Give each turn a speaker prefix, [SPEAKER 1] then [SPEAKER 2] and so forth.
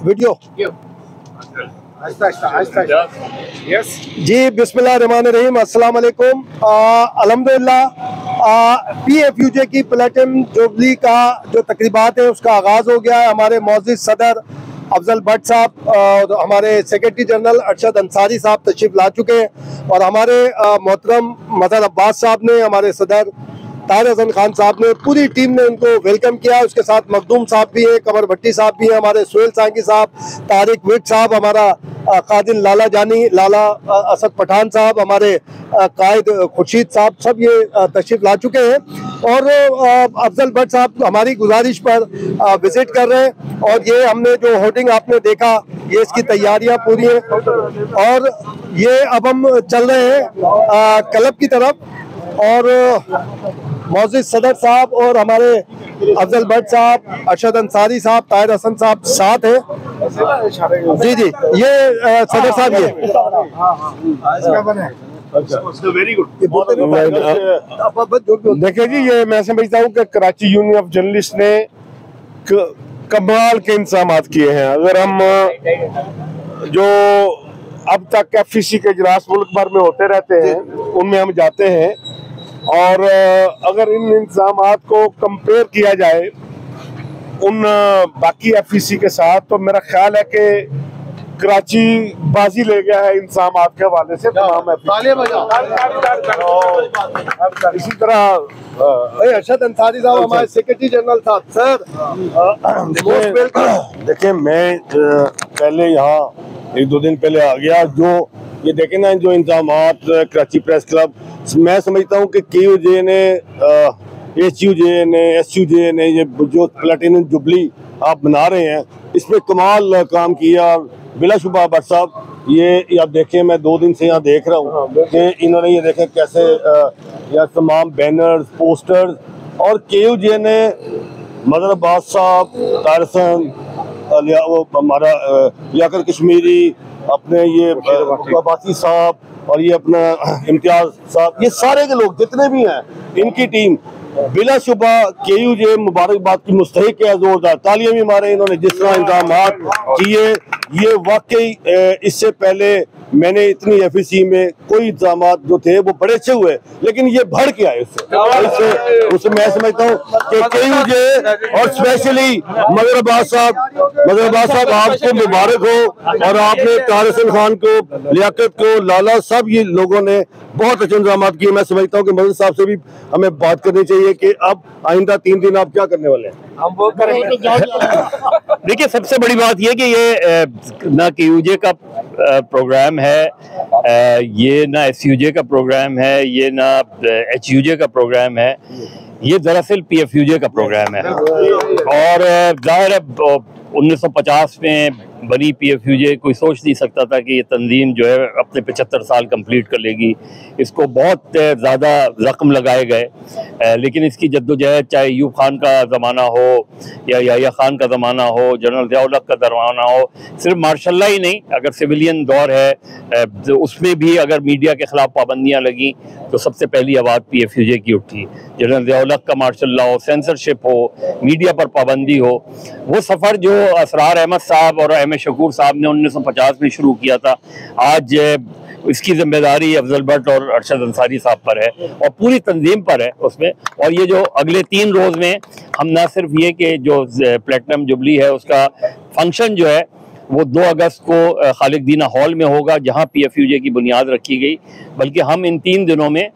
[SPEAKER 1] Video जी। बिस्मिल्लाहिर्रहमानिर्रहीम, अस्सलाम वालेकुम। अल्हम्दुलिल्लाह PFUJ की प्लेटिनम जुबली का जो तकरीबात है उसका आगाज़ हो गया है। हमारे मौजूद सदर अफजल भट्ट साहब और हमारे सेक्रेटरी जनरल अरशद अंसारी साहब तशरीफ ला चुके हैं और हमारे मोहतरम मजहर अब्बास साहब ने, हमारे सदर ताहिर हसन खान साहब ने, पूरी टीम ने उनको वेलकम किया। उसके साथ मखदूम साहब भी हैं, कमर भट्टी साहब भी हैं, हमारे सुहेल सांगी साहब, तारिक विट साहब, हमारा कादिल लाला जानी, लाला असद पठान साहब, हमारे कायद खुर्शीद साहब, सब ये तशरीफ ला चुके हैं और अफजल भट्ट साहब हमारी गुजारिश पर विजिट कर रहे हैं। और ये हमने जो होर्डिंग आपने देखा, ये इसकी तैयारियां पूरी हैं और ये अब हम चल रहे हैं क्लब की तरफ और मौजूद सदर साहब और हमारे अफजल भट्ट साहब, अरशद अंसारी साहब, ताहिर हसन साहब साथ हैं। जी जी, ये सदर साहब ये
[SPEAKER 2] वेरी गुड।
[SPEAKER 3] देखिए जी, ये मैं समझता हूँ कि कराची यूनियन ऑफ जर्नलिस्ट ने कमाल के इंतजाम किए हैं। अगर हम जो अब तक FEC के इजलास मुल्क भर में होते रहते हैं उनमें हम जाते हैं और अगर इन इंतजामात को कंपेयर किया जाए उन बाकी FEC के साथ, तो मेरा ख्याल है कि कराची बाजी ले गया है इंतजामात के हवाले से तमाम इसी तरह
[SPEAKER 1] अरशद अंसारी साहब हमारे सेक्रेटरी जनरल साहब। सर
[SPEAKER 3] देखिए, मैं पहले यहाँ 1-2 दिन पहले आ गया। जो ये देखे ना, जो इंतजामात कराची प्रेस क्लब, मैं समझता हूँ कि KUJ ने, HUJ ने, SUJ ने ये जो प्लेटिनम जुबली आप बना रहे हैं, इसमें कमाल काम किया। बिलाशुबा भट्ट साहब, ये आप देखें, मैं 2 दिन से यहाँ देख रहा हूँ कि इन्होंने ये देखें कैसे यहाँ तमाम बैनर्स, पोस्टर्स, और KUJ ने मजहर अब्बास साहब, ताहिर हसन, वो हमारा लियाकत कश्मीरी, अपने ये अब्बासी साहब और ये अपना इम्तियाज साहब, ये सारे के लोग जितने भी हैं, इनकी टीम बिलाशुबा KUJ मुबारकबाद की मुस्तहिक है। जोरदार तालियां भी मारे इन्होंने जिस तरह इंतजाम किए। ये वाकई इससे पहले मैंने इतनी FEC में कोई इंतजाम जो थे वो बड़े अच्छे हुए, लेकिन ये बढ़ के आए उससे मैं समझता हूँ कि KUJ और स्पेशली मजहर अब्बास साहब आपको मुबारक हो, और आपने ताहिर हसन खान को, लियाकत को, लाला, सब ये लोगों ने बहुत अच्छे इंतजाम किए। मैं समझता हूँ कि मजहर साहब से भी हमें बात करनी चाहिए कि अब आइंदा 3 दिन आप क्या करने वाले हैं।
[SPEAKER 2] हम वो करेंगे।
[SPEAKER 4] देखिए, सबसे बड़ी बात यह कि ये ना KUJ का प्रोग्राम है, ये ना SUJ का प्रोग्राम है, ये ना HUJ का प्रोग्राम है, ये दरअसल PFUJ का प्रोग्राम है। और जाहिर है 1950 में बनी PFUJ, कोई सोच नहीं सकता था कि ये तंजीम जो है अपने 75 साल कंप्लीट कर लेगी। इसको बहुत ज़्यादा ज़ख्म लगाए गए, लेकिन इसकी जद्दोजहद, चाहे यूब खान का ज़माना हो या याह्या खान का ज़माना हो, जनरल ज़िया उल हक का ज़माना हो, सिर्फ मार्शल्ला ही नहीं, अगर सिविलियन दौर है तो उसमें भी अगर मीडिया के ख़िलाफ़ पाबंदियाँ लगी तो सबसे पहली आवाज़ PFUJ की उठी। जनरल ज़िया उल हक का मार्शल्ला हो, सेंसरशिप हो, मीडिया पर पाबंदी हो, वो सफ़र जो असरार अहमद साहब और M.A. शकूर साहब ने 1950 में शुरू किया था, आज इसकी जिम्मेदारी अफजल भट्ट और अरशद अंसारी साहब पर है और पूरी तंजीम पर है उसमें। और ये जो अगले 3 रोज़ में हम ना सिर्फ ये कि जो प्लेटिनम जुबली है उसका फंक्शन जो है वो 2 अगस्त को खालिक दीना हॉल में होगा जहाँ PFUJ की बुनियाद रखी गई, बल्कि हम इन 3 दिनों में